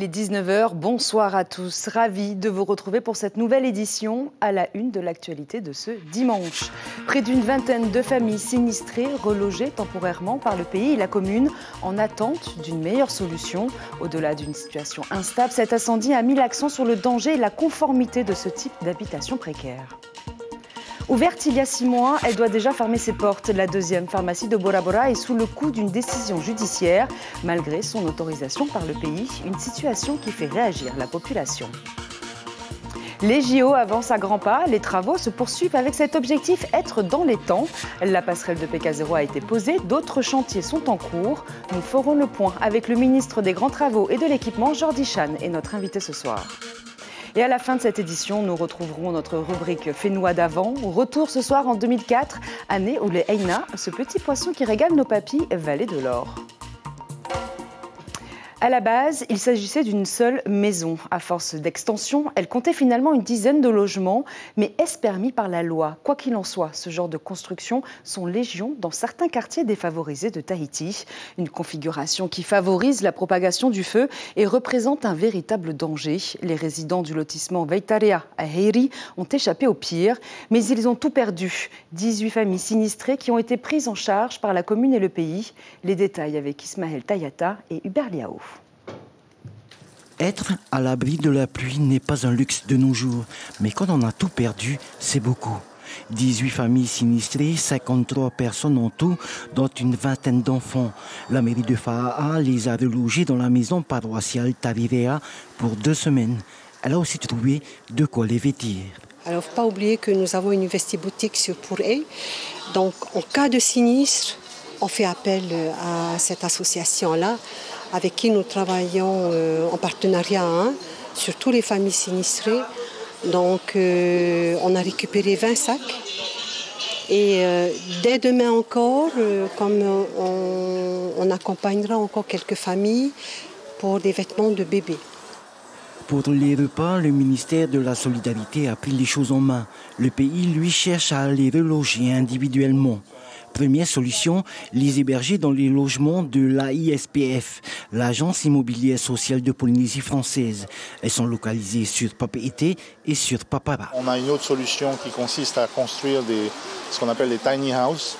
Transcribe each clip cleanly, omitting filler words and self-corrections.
Il est 19 h, bonsoir à tous. Ravi de vous retrouver pour cette nouvelle édition à la une de l'actualité de ce dimanche. Près d'une vingtaine de familles sinistrées relogées temporairement par le pays et la commune en attente d'une meilleure solution. Au-delà d'une situation instable, cet incendie a mis l'accent sur le danger et la conformité de ce type d'habitation précaire. Ouverte il y a 6 mois, elle doit déjà fermer ses portes. La deuxième pharmacie de Bora Bora est sous le coup d'une décision judiciaire, malgré son autorisation par le pays. Une situation qui fait réagir la population. Les JO avancent à grands pas. Les travaux se poursuivent avec cet objectif, être dans les temps. La passerelle de PK0 a été posée. D'autres chantiers sont en cours. Nous ferons le point avec le ministre des Grands Travaux et de l'Équipement, Jordi Chan, est notre invité ce soir. Et à la fin de cette édition, nous retrouverons notre rubrique Fénois d'avant. Retour ce soir en 2004, année où les Heina, ce petit poisson qui régale nos papilles, valait de l'or. À la base, il s'agissait d'une seule maison. À force d'extension, elle comptait finalement une dizaine de logements. Mais est-ce permis par la loi? Quoi qu'il en soit, ce genre de construction sont légion dans certains quartiers défavorisés de Tahiti. Une configuration qui favorise la propagation du feu et représente un véritable danger. Les résidents du lotissement Veitarea à Heiri ont échappé au pire, mais ils ont tout perdu. 18 familles sinistrées qui ont été prises en charge par la commune et le pays. Les détails avec Ismaël Tayata et Hubert Liao. Être à l'abri de la pluie n'est pas un luxe de nos jours, mais quand on a tout perdu, c'est beaucoup. 18 familles sinistrées, 53 personnes en tout, dont une vingtaine d'enfants. La mairie de Fa'a les a relogés dans la maison paroissiale Tarirea pour 2 semaines. Elle a aussi trouvé de quoi les vêtir. Alors, il ne faut pas oublier que nous avons une vestiboutique sur Pourrey. Donc, en cas de sinistre, on fait appel à cette association-là, avec qui nous travaillons en partenariat sur toutes les familles sinistrées. Donc, on a récupéré 20 sacs. Et dès demain encore, comme on accompagnera encore quelques familles pour des vêtements de bébés. Pour les repas, le ministère de la Solidarité a pris les choses en main. Le pays, lui, cherche à les reloger individuellement. Première solution, les héberger dans les logements de l'AISPF, l'Agence immobilière sociale de Polynésie française. Elles sont localisées sur Papeete et sur Papara. On a une autre solution qui consiste à construire ce qu'on appelle des tiny houses,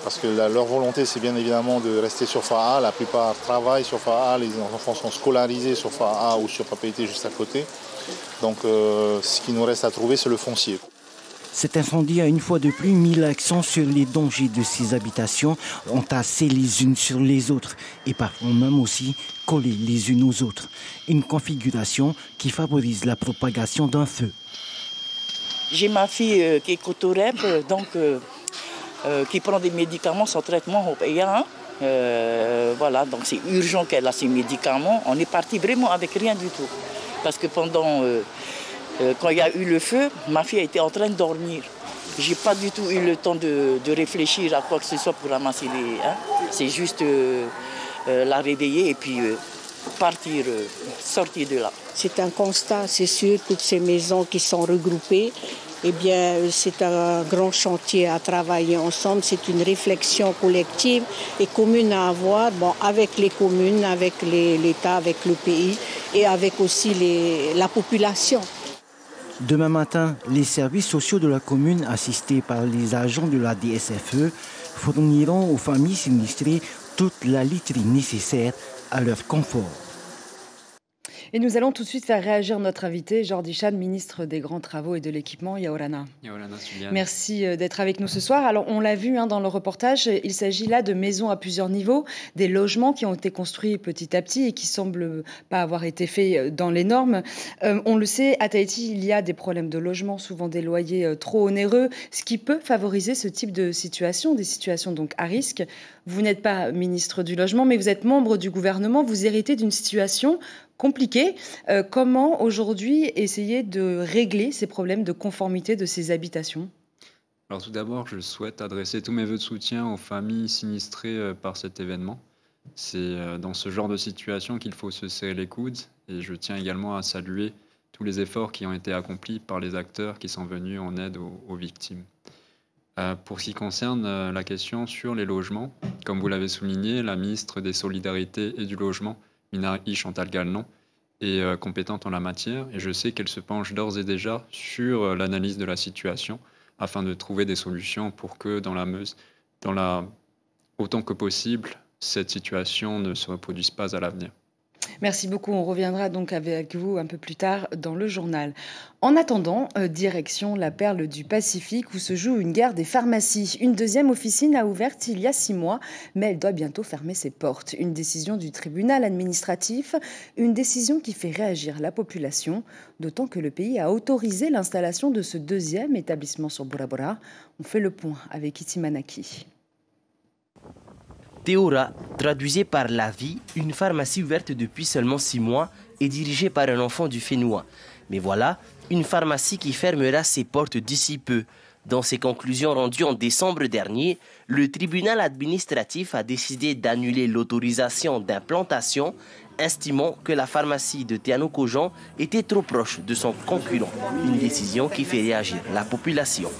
parce que leur volonté, c'est bien évidemment de rester sur Fa'a. La plupart travaillent sur Fa'a, les enfants sont scolarisés sur Fa'a ou sur Papeete juste à côté. Donc ce qui nous reste à trouver, c'est le foncier. Cet incendie a une fois de plus mis l'accent sur les dangers de ces habitations, entassées les unes sur les autres et parfois même aussi collées les unes aux autres. Une configuration qui favorise la propagation d'un feu. J'ai ma fille qui est cotorep, donc qui prend des médicaments sans traitement au pays. Voilà, donc c'est urgent qu'elle a ces médicaments. On est parti vraiment avec rien du tout. Parce que pendant... quand il y a eu le feu, ma fille était en train de dormir. Je n'ai pas du tout eu le temps de réfléchir à quoi que ce soit pour ramasser les... C'est juste la réveiller et puis partir, sortir de là. C'est un constat, c'est sûr, toutes ces maisons qui sont regroupées. Eh bien, c'est un grand chantier à travailler ensemble. C'est une réflexion collective et commune à avoir, avec les communes, avec l'État, avec le pays et avec aussi la population. Demain matin, les services sociaux de la commune, assistés par les agents de la DSFE, fourniront aux familles sinistrées toute la literie nécessaire à leur confort. Et nous allons tout de suite faire réagir notre invité, Jordi Chan, ministre des Grands Travaux et de l'Équipement. Yaorana. Merci d'être avec nous ce soir. Alors, on l'a vu dans le reportage, il s'agit là de maisons à plusieurs niveaux, des logements qui ont été construits petit à petit et qui semblent pas avoir été faits dans les normes. On le sait, à Tahiti, il y a des problèmes de logement, souvent des loyers trop onéreux, ce qui peut favoriser ce type de situation, des situations donc à risque. Vous n'êtes pas ministre du Logement, mais vous êtes membre du gouvernement. Vous héritez d'une situation compliqué. Comment aujourd'hui essayer de régler ces problèmes de conformité de ces habitations? Alors tout d'abord, je souhaite adresser tous mes vœux de soutien aux familles sinistrées par cet événement. C'est dans ce genre de situation qu'il faut se serrer les coudes et je tiens également à saluer tous les efforts qui ont été accomplis par les acteurs qui sont venus en aide aux victimes. Pour ce qui concerne la question sur les logements, comme vous l'avez souligné, la ministre des Solidarités et du Logement Minari Chantal Galenon, est compétente en la matière et je sais qu'elle se penche d'ores et déjà sur l'analyse de la situation afin de trouver des solutions pour que dans la Meuse, autant que possible, cette situation ne se reproduise pas à l'avenir. Merci beaucoup. On reviendra donc avec vous un peu plus tard dans le journal. En attendant, direction la perle du Pacifique où se joue une guerre des pharmacies. Une deuxième officine a ouvert il y a 6 mois, mais elle doit bientôt fermer ses portes. Une décision du tribunal administratif, une décision qui fait réagir la population, d'autant que le pays a autorisé l'installation de ce deuxième établissement sur Bora Bora. On fait le point avec Iti Manaki. Théora, traduisait par La Vie, une pharmacie ouverte depuis seulement 6 mois et dirigée par un enfant du Fénois. Mais voilà, une pharmacie qui fermera ses portes d'ici peu. Dans ses conclusions rendues en décembre dernier, le tribunal administratif a décidé d'annuler l'autorisation d'implantation, estimant que la pharmacie de Tiano-Kojan était trop proche de son concurrent. Une décision qui fait réagir la population.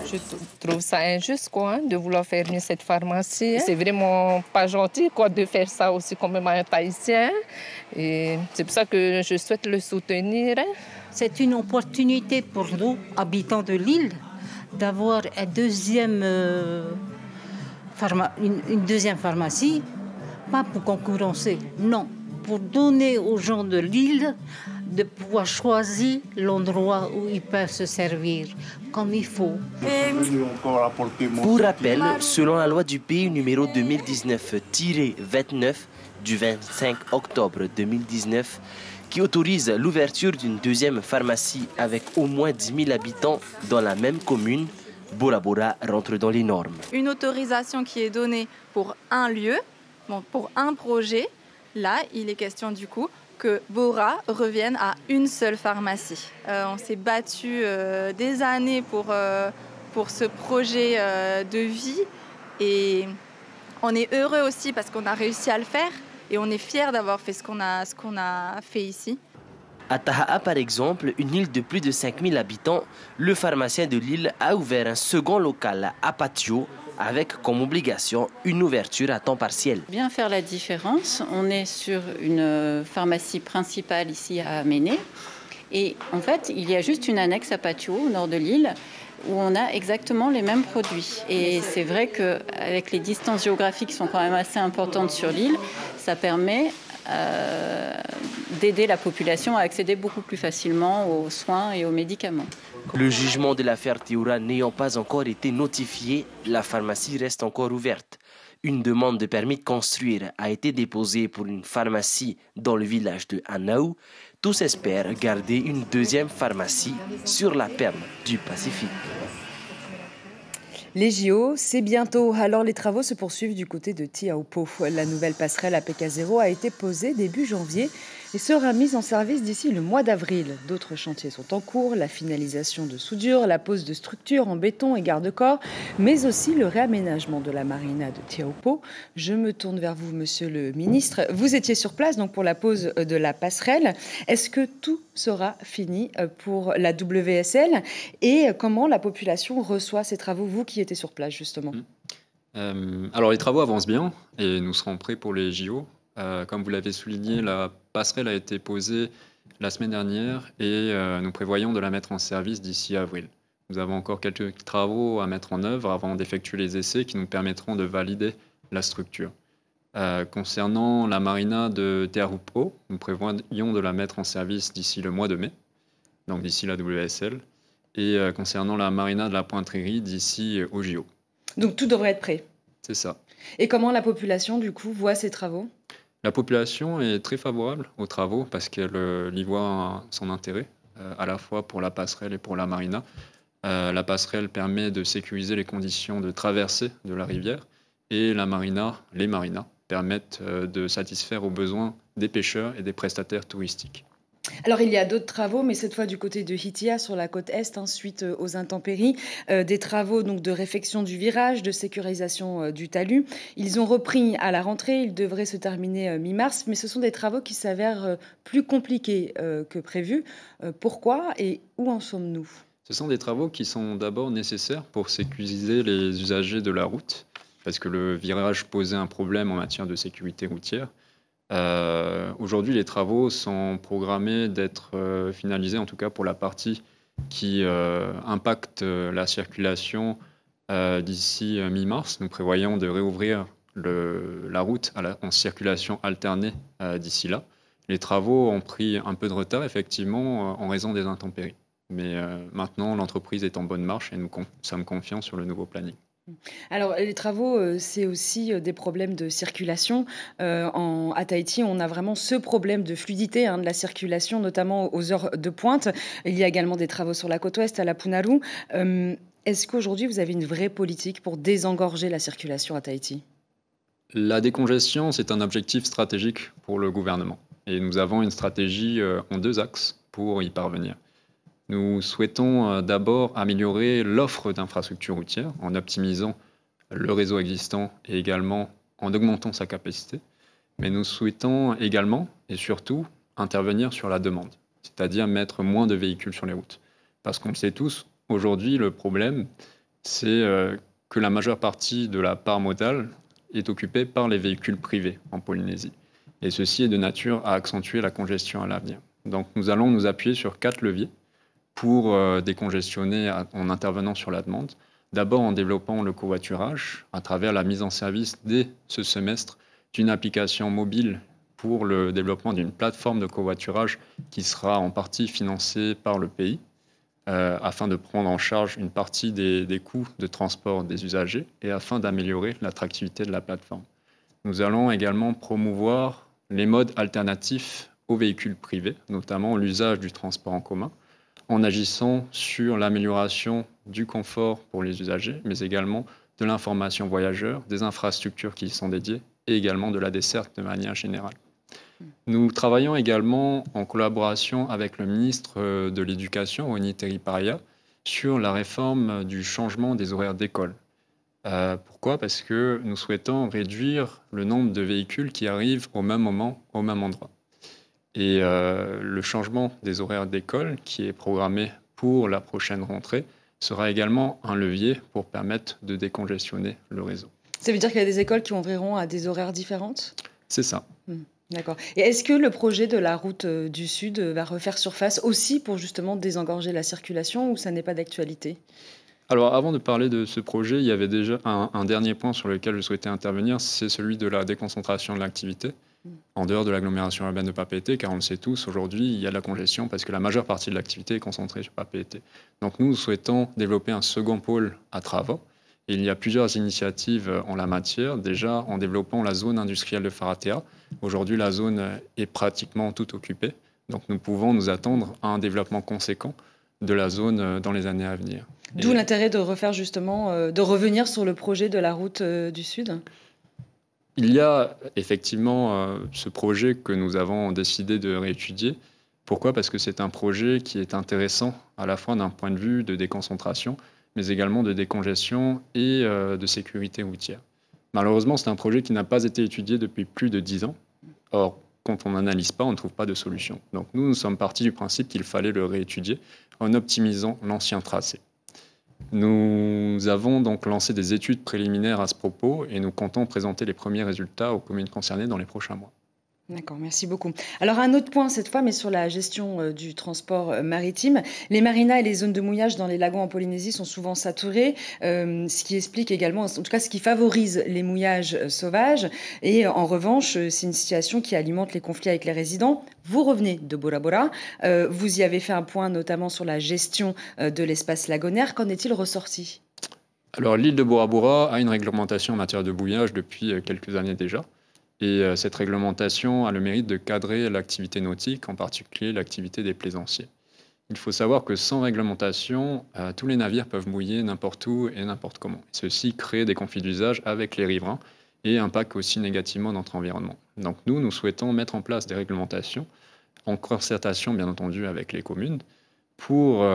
Je trouve ça injuste de vouloir fermer cette pharmacie. C'est vraiment pas gentil de faire ça aussi comme un Haïtien. Et c'est pour ça que je souhaite le soutenir. C'est une opportunité pour nous, habitants de l'île, d'avoir une deuxième pharmacie, pas pour concurrencer, non, pour donner aux gens de l'île de pouvoir choisir l'endroit où ils peuvent se servir comme il faut. Pour rappel, selon la loi du pays numéro 2019-29 du 25 octobre 2019, qui autorise l'ouverture d'une deuxième pharmacie avec au moins 10 000 habitants dans la même commune, Bora Bora rentre dans les normes. Une autorisation qui est donnée pour un lieu, pour un projet. Là, il est question du coup que Bora revienne à une seule pharmacie. On s'est battu des années pour ce projet de vie et on est heureux aussi parce qu'on a réussi à le faire et on est fiers d'avoir fait ce qu'on a fait ici. À Taha'a, par exemple, une île de plus de 5000 habitants, le pharmacien de l'île a ouvert un second local à Patio avec comme obligation une ouverture à temps partiel. Bien faire la différence, on est sur une pharmacie principale ici à Méné et en fait il y a juste une annexe à Patio au nord de l'île où on a exactement les mêmes produits. Et c'est vrai qu'avec les distances géographiques qui sont quand même assez importantes sur l'île, ça permet d'aider la population à accéder beaucoup plus facilement aux soins et aux médicaments. Le jugement de l'affaire Théora n'ayant pas encore été notifié, la pharmacie reste encore ouverte. Une demande de permis de construire a été déposée pour une pharmacie dans le village de Anaou. Tous espèrent garder une deuxième pharmacie sur la perle du Pacifique. Les JO, c'est bientôt. Alors les travaux se poursuivent du côté de Tiaopo. La nouvelle passerelle à PK0 a été posée début janvier et sera mise en service d'ici le mois d'avril. D'autres chantiers sont en cours, la finalisation de soudure, la pose de structures en béton et garde-corps, mais aussi le réaménagement de la marina de Tiaopo. Je me tourne vers vous, monsieur le ministre. Vous étiez sur place donc pour la pose de la passerelle. Est-ce que tout sera fini pour la WSL et comment la population reçoit ces travaux, vous qui étiez sur place justement? Alors les travaux avancent bien et nous serons prêts pour les JO. Comme vous l'avez souligné, la passerelle a été posée la semaine dernière et nous prévoyons de la mettre en service d'ici avril. Nous avons encore quelques travaux à mettre en œuvre avant d'effectuer les essais qui nous permettront de valider la structure. Concernant la marina de Teahupo, nous prévoyons de la mettre en service d'ici le mois de mai, donc d'ici la WSL, et concernant la marina de la Pointe-Riri d'ici au JO. Donc tout devrait être prêt. C'est ça. Et comment la population, du coup, voit ces travaux? La population est très favorable aux travaux parce qu'elle y voit son intérêt, à la fois pour la passerelle et pour la marina. La passerelle permet de sécuriser les conditions de traversée de la rivière et les marinas permettent de satisfaire aux besoins des pêcheurs et des prestataires touristiques. Alors, il y a d'autres travaux, mais cette fois du côté de Hitia, sur la côte Est, suite aux intempéries. Des travaux donc, de réfection du virage, de sécurisation du talus. Ils ont repris à la rentrée, ils devraient se terminer mi-mars, mais ce sont des travaux qui s'avèrent plus compliqués que prévu. Pourquoi et où en sommes-nous? Ce sont des travaux qui sont d'abord nécessaires pour sécuriser les usagers de la route, parce que le virage posait un problème en matière de sécurité routière. Aujourd'hui, les travaux sont programmés d'être finalisés, en tout cas pour la partie qui impacte la circulation d'ici mi-mars. Nous prévoyons de réouvrir la route en circulation alternée d'ici là. Les travaux ont pris un peu de retard, effectivement, en raison des intempéries. Mais maintenant, l'entreprise est en bonne marche et nous sommes confiants sur le nouveau planning. Alors, les travaux, c'est aussi des problèmes de circulation. À Tahiti, on a vraiment ce problème de fluidité de la circulation, notamment aux heures de pointe. Il y a également des travaux sur la côte ouest, à la Punaru. Est-ce qu'aujourd'hui, vous avez une vraie politique pour désengorger la circulation à Tahiti ? La décongestion, c'est un objectif stratégique pour le gouvernement. Et nous avons une stratégie en 2 axes pour y parvenir. Nous souhaitons d'abord améliorer l'offre d'infrastructures routières en optimisant le réseau existant et également en augmentant sa capacité. Mais nous souhaitons également et surtout intervenir sur la demande, c'est-à-dire mettre moins de véhicules sur les routes. Parce qu'on le sait tous, aujourd'hui, le problème, c'est que la majeure partie de la part modale est occupée par les véhicules privés en Polynésie. Et ceci est de nature à accentuer la congestion à l'avenir. Donc nous allons nous appuyer sur 4 leviers pour décongestionner en intervenant sur la demande. D'abord en développant le covoiturage à travers la mise en service dès ce semestre d'une application mobile pour le développement d'une plateforme de covoiturage qui sera en partie financée par le pays afin de prendre en charge une partie des coûts de transport des usagers et afin d'améliorer l'attractivité de la plateforme. Nous allons également promouvoir les modes alternatifs aux véhicules privés, notamment l'usage du transport en commun, en agissant sur l'amélioration du confort pour les usagers, mais également de l'information voyageur, des infrastructures qui y sont dédiées et également de la desserte de manière générale. Nous travaillons également en collaboration avec le ministre de l'Éducation, Oni Teriparia, sur la réforme du changement des horaires d'école. Pourquoi ? Parce que nous souhaitons réduire le nombre de véhicules qui arrivent au même moment, au même endroit. Et le changement des horaires d'école, qui est programmé pour la prochaine rentrée, sera également un levier pour permettre de décongestionner le réseau. Ça veut dire qu'il y a des écoles qui ouvriront à des horaires différentes ? C'est ça. D'accord. Et est-ce que le projet de la route du Sud va refaire surface aussi pour justement désengorger la circulation ou ça n'est pas d'actualité ? Alors avant de parler de ce projet, il y avait déjà un dernier point sur lequel je souhaitais intervenir, c'est celui de la déconcentration de l'activité en dehors de l'agglomération urbaine de Papeete, car on le sait tous, aujourd'hui, il y a de la congestion parce que la majeure partie de l'activité est concentrée sur Papeete. Donc nous souhaitons développer un second pôle à Trava. Et il y a plusieurs initiatives en la matière. Déjà, en développant la zone industrielle de Faratea. Aujourd'hui, la zone est pratiquement toute occupée. Donc nous pouvons nous attendre à un développement conséquent de la zone dans les années à venir. D'où l'intérêt de refaire justement, de revenir sur le projet de la route du Sud ? Il y a effectivement ce projet que nous avons décidé de réétudier. Pourquoi ? Parce que c'est un projet qui est intéressant à la fois d'un point de vue de déconcentration, mais également de décongestion et de sécurité routière. Malheureusement, c'est un projet qui n'a pas été étudié depuis plus de 10 ans. Or, quand on n'analyse pas, on ne trouve pas de solution. Donc nous sommes partis du principe qu'il fallait le réétudier en optimisant l'ancien tracé. Nous avons donc lancé des études préliminaires à ce propos et nous comptons présenter les premiers résultats aux communes concernées dans les prochains mois. D'accord, merci beaucoup. Alors un autre point cette fois, mais sur la gestion du transport maritime. Les marinas et les zones de mouillage dans les lagons en Polynésie sont souvent saturés, ce qui explique également, en tout cas ce qui favorise les mouillages sauvages. Et en revanche, c'est une situation qui alimente les conflits avec les résidents. Vous revenez de Bora Bora, vous y avez fait un point notamment sur la gestion de l'espace lagonaire. Qu'en est-il ressorti ? Alors l'île de Bora Bora a une réglementation en matière de mouillage depuis quelques années déjà. Et cette réglementation a le mérite de cadrer l'activité nautique, en particulier l'activité des plaisanciers. Il faut savoir que sans réglementation, tous les navires peuvent mouiller n'importe où et n'importe comment. Ceci crée des conflits d'usage avec les riverains et impacte aussi négativement notre environnement. Donc nous souhaitons mettre en place des réglementations, en concertation bien entendu avec les communes, pour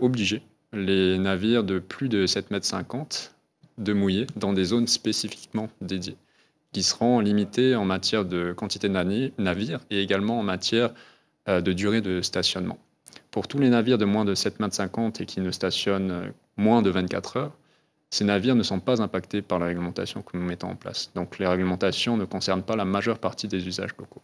obliger les navires de plus de 7,50 m de mouiller dans des zones spécifiquement dédiées, qui seront limitées en matière de quantité de navires et également en matière de durée de stationnement. Pour tous les navires de moins de 7,50 m et qui ne stationnent moins de 24 heures, ces navires ne sont pas impactés par la réglementation que nous mettons en place. Donc les réglementations ne concernent pas la majeure partie des usages locaux.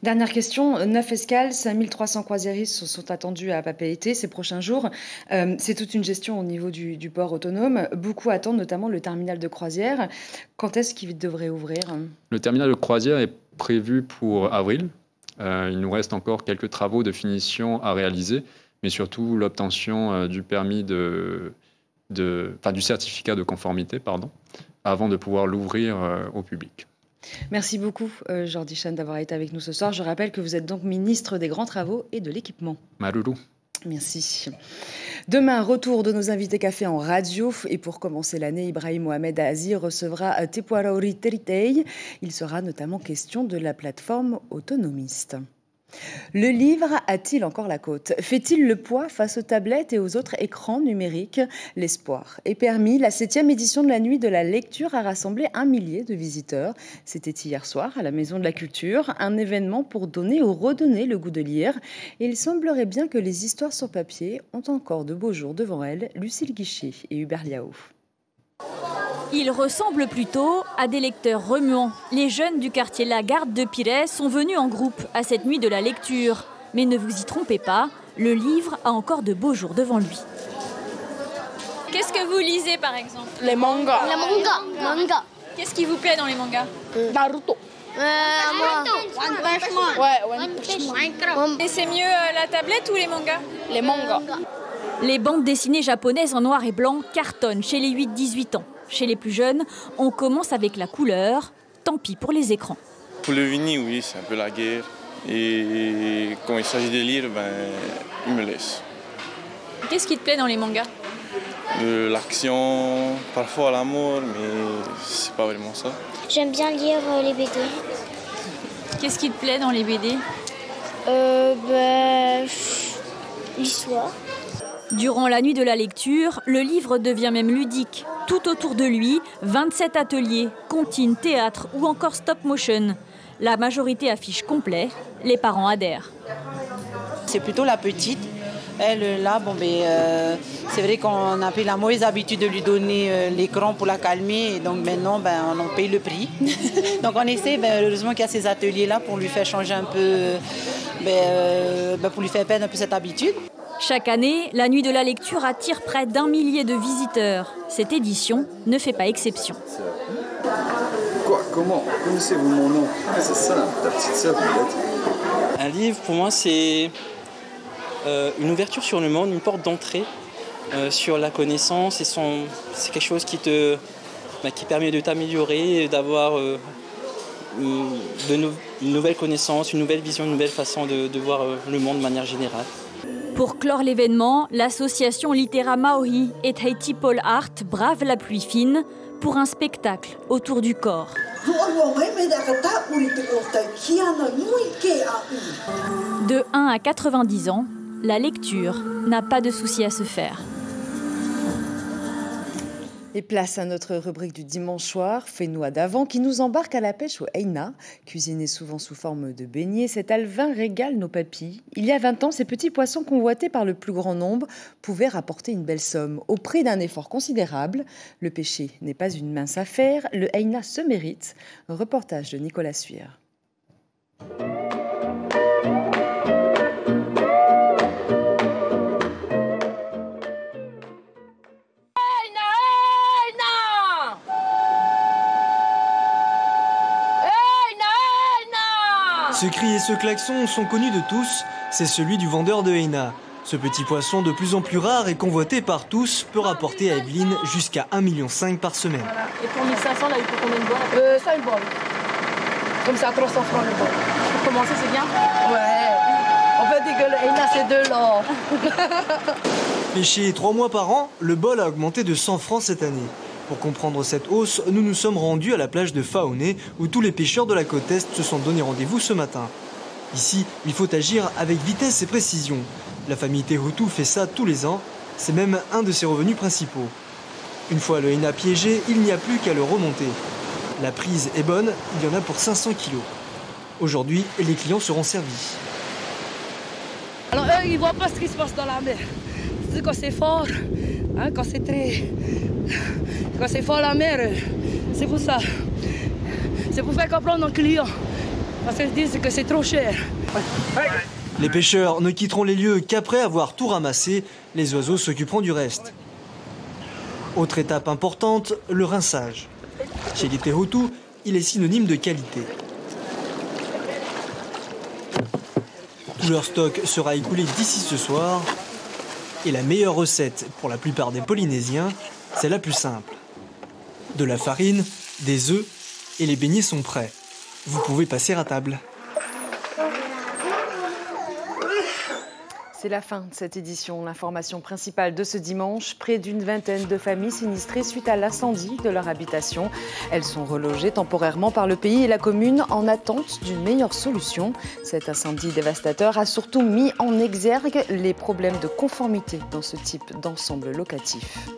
Dernière question, 9 escales, 5300 croisiéristes sont attendus à Papeete ces prochains jours. C'est toute une gestion au niveau du port autonome. Beaucoup attendent notamment le terminal de croisière. Quand est-ce qu'il devrait ouvrir ? Le terminal de croisière est prévu pour avril. Il nous reste encore quelques travaux de finition à réaliser, mais surtout l'obtention du permis du certificat de conformité, avant de pouvoir l'ouvrir au public. Merci beaucoup, Jordi Chan, d'avoir été avec nous ce soir. Je rappelle que vous êtes donc ministre des Grands Travaux et de l'Équipement. Maroulou. Merci. Demain, retour de nos invités café en radio. Et pour commencer l'année, Ibrahim Mohamed Azi recevra Tepuaraori Teritei. Il sera notamment question de la plateforme autonomiste. Le livre a-t-il encore la cote ? Fait-il le poids face aux tablettes et aux autres écrans numériques ? L'espoir est permis. La 7e édition de la Nuit de la Lecture a rassemblé 1 millier de visiteurs. C'était hier soir à la Maison de la Culture, un événement pour donner ou redonner le goût de lire. Et il semblerait bien que les histoires sur papier ont encore de beaux jours devant elles. Lucille Guichet et Hubert Liao. Ils ressemblent plutôt à des lecteurs remuants. Les jeunes du quartier Lagarde de Pires sont venus en groupe à cette nuit de la lecture. Mais ne vous y trompez pas, le livre a encore de beaux jours devant lui. Qu'est-ce que vous lisez par exemple ? Les mangas. Les mangas. Qu'est-ce qui vous plaît dans les mangas ? Naruto. Et c'est mieux la tablette ou les mangas ? Les mangas. Les bandes dessinées japonaises en noir et blanc cartonnent chez les 8-18 ans. Chez les plus jeunes, on commence avec la couleur, tant pis pour les écrans. Pour le vinyle, oui, c'est un peu la guerre. Et quand il s'agit de lire, il me laisse. Qu'est-ce qui te plaît dans les mangas ? L'action, parfois l'amour, mais c'est pas vraiment ça. J'aime bien lire les BD. Qu'est-ce qui te plaît dans les BD ? L'histoire. Durant la nuit de la lecture, le livre devient même ludique. Tout autour de lui, 27 ateliers, comptines, théâtre ou encore stop motion. La majorité affiche complet, les parents adhèrent. C'est plutôt la petite. Elle, là, c'est vrai qu'on a pris la mauvaise habitude de lui donner l'écran pour la calmer. Et donc maintenant, on en paye le prix. Donc on essaie, heureusement qu'il y a ces ateliers-là pour lui faire changer un peu, pour lui faire perdre un peu cette habitude. Chaque année, la Nuit de la Lecture attire près d'1 millier de visiteurs. Cette édition ne fait pas exception. Quoi ? Comment ? Connaissez-vous mon nom ? C'est ça, ta petite sœur, peut-être. Un livre, pour moi, c'est une ouverture sur le monde, une porte d'entrée sur la connaissance. C'est quelque chose qui permet de t'améliorer, d'avoir une nouvelle connaissance, une nouvelle vision, une nouvelle façon de voir le monde de manière générale. Pour clore l'événement, l'association Litera Maori et Tahiti Pole Art brave la pluie fine pour un spectacle autour du corps. De 1 à 90 ans, la lecture n'a pas de souci à se faire. Et place à notre rubrique du dimanche soir, Fénois d'avant, qui nous embarque à la pêche au Heina. Cuisiné souvent sous forme de beignets, cet alevin régale nos papilles. Il y a 20 ans, ces petits poissons convoités par le plus grand nombre pouvaient rapporter une belle somme. Au prix d'un effort considérable, le pêcher n'est pas une mince affaire, le Heina se mérite. Reportage de Nicolas Suire. Ce cri et ce klaxon sont connus de tous, c'est celui du vendeur de Heina. Ce petit poisson de plus en plus rare et convoité par tous peut rapporter à Evelyne jusqu'à 1,5 million par semaine. Voilà. Et pour 1500, là, il faut combien de bols 5 bols. Comme ça, 300 francs le bol. Pour commencer, c'est bien ? Ouais. On peut dire que le Heina, c'est de l'or. Pêché 3 mois par an, le bol a augmenté de 100 francs cette année. Pour comprendre cette hausse, nous nous sommes rendus à la plage de Faoné, où tous les pêcheurs de la côte Est se sont donné rendez-vous ce matin. Ici, il faut agir avec vitesse et précision. La famille Tehutu fait ça tous les ans, c'est même un de ses revenus principaux. Une fois le Heina piégé, il n'y a plus qu'à le remonter. La prise est bonne, il y en a pour 500 kilos. Aujourd'hui, les clients seront servis. Alors eux, ils ne voient pas ce qui se passe dans la mer. C'est quand c'est fort, quand c'est très Quand c'est fort la mer, c'est pour ça. C'est pour faire comprendre aux clients. Parce qu'ils disent que c'est trop cher. Les pêcheurs ne quitteront les lieux qu'après avoir tout ramassé. Les oiseaux s'occuperont du reste. Autre étape importante, le rinçage. Chez les Tehutu, il est synonyme de qualité. Tout leur stock sera écoulé d'ici ce soir. Et la meilleure recette pour la plupart des Polynésiens, c'est la plus simple. De la farine, des œufs et les beignets sont prêts. Vous pouvez passer à table. C'est la fin de cette édition. L'information principale de ce dimanche, près d'une vingtaine de familles sinistrées suite à l'incendie de leur habitation. Elles sont relogées temporairement par le pays et la commune en attente d'une meilleure solution. Cet incendie dévastateur a surtout mis en exergue les problèmes de conformité dans ce type d'ensemble locatif.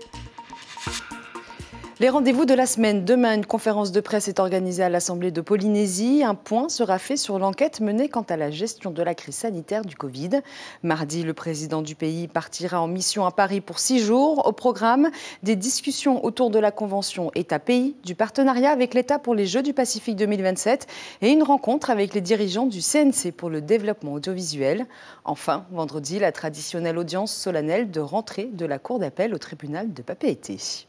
Les rendez-vous de la semaine. Demain, une conférence de presse est organisée à l'Assemblée de Polynésie. Un point sera fait sur l'enquête menée quant à la gestion de la crise sanitaire du Covid. Mardi, le président du pays partira en mission à Paris pour 6 jours. Au programme, des discussions autour de la convention État-pays, du partenariat avec l'État pour les Jeux du Pacifique 2027 et une rencontre avec les dirigeants du CNC pour le développement audiovisuel. Enfin, vendredi, la traditionnelle audience solennelle de rentrée de la Cour d'appel au tribunal de Papeete.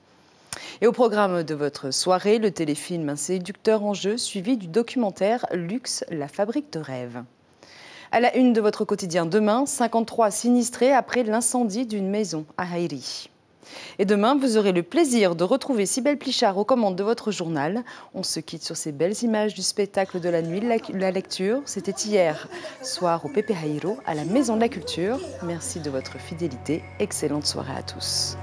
Et au programme de votre soirée, le téléfilm Un séducteur en jeu, suivi du documentaire Luxe, la fabrique de rêves. À la une de votre quotidien demain, 53 sinistrés après l'incendie d'une maison à Haïri. Et demain, vous aurez le plaisir de retrouver Cybèle Plichard aux commandes de votre journal. On se quitte sur ces belles images du spectacle de la nuit, la lecture. C'était hier soir au Pepe Haïro, à la Maison de la Culture. Merci de votre fidélité. Excellente soirée à tous.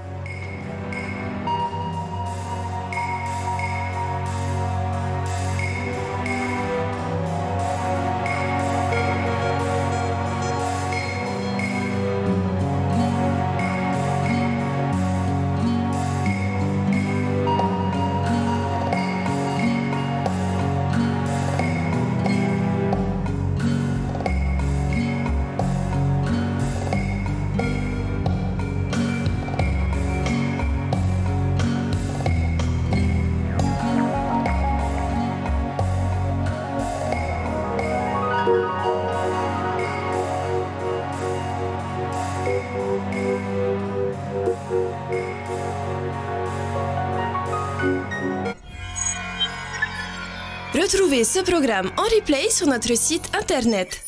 Retrouvez ce programme en replay sur notre site internet